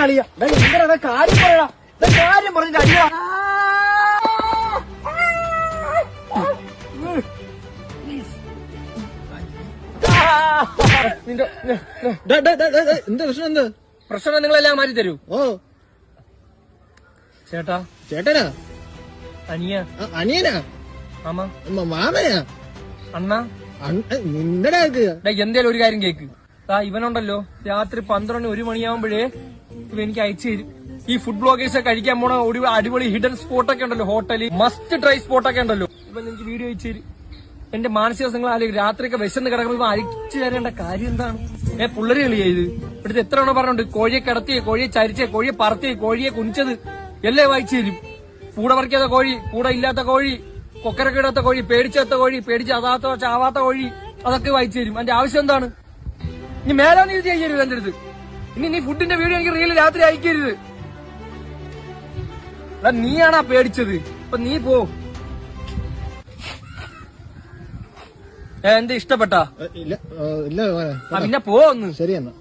അളിയ എന്തിനാ കാര്യം പറയടാ, കാര്യം പറഞ്ഞിട്ട് അടിയാ. എന്താ പ്രശ്നം? എന്ത് പ്രശ്നം? നിങ്ങളെല്ലാം മാറ്റി തരൂ. ഓ ചേട്ടാ. ചേട്ടനാ? അനിയനാ? മാമനാ? അണ്ണാ? നിന്റെടാ? എന്തേലും ഒരു കാര്യം കേക്ക്. ഇവനുണ്ടല്ലോ, രാത്രി 12 1 മണിയാവുമ്പോഴേ ഇവ എനിക്ക് അയച്ചു തരും. ഈ ഫുഡ് ബ്ലോഗേഴ്സ് കഴിക്കാൻ പോണ ഒരു അടിപൊളി ഹിഡൻ സ്പോട്ടൊക്കെ ഉണ്ടല്ലോ, ഹോട്ടല് മസ്റ്റ് ട്രൈ സ്പോട്ടൊക്കെ ഉണ്ടല്ലോ, ഇവൻ എനിക്ക് വീഡിയോ അയച്ചു തരും. എന്റെ മാനസിക നിങ്ങൾ ആലോചിക്കും, രാത്രിയൊക്കെ വിശന്ന് കിടക്കുമ്പോൾ ഇവ അയച്ചു തരേണ്ട കാര്യം എന്താണ്? പുള്ളര് കളിയാ ഇത്. ഇവിടുത്തെ എത്ര എണ്ണം പറഞ്ഞുണ്ട്, കോഴിയെ കിടത്തിയേ, കോഴിയെ ചരിച്ചേ, കോഴിയെ പറത്തിയേ, കോഴിയെ കുനിച്ചത് എല്ലാം വായിച്ചു തരും. കൂടെ പറിക്കാത്ത കോഴി, കൂടെ ഇല്ലാത്ത കോഴി, കൊക്കരൊക്കെ ഇടാത്ത കോഴി, പേടിച്ചെത്ത കോഴി, പേടിച്ച് അതാത്ത ചാവാത്ത കോഴി, അതൊക്കെ വായിച്ചു തരും. അതിന്റെ ആവശ്യം എന്താണ്? ഇനി മേലാന്ന് ഇത് ചെയ്യരുത് എന്റെ അടുത്ത്. ഇനി നീ ഫുഡിന്റെ വീഡിയോ എനിക്ക് റീല് രാത്രി അയക്കരുത്. നീയാണാ പേടിച്ചത്. ഇപ്പൊ നീ പോ. എന്താ ഇഷ്ടപ്പെട്ടാ? ഇല്ല. പിന്നെ പോന്ന്. ശരി എന്നാ.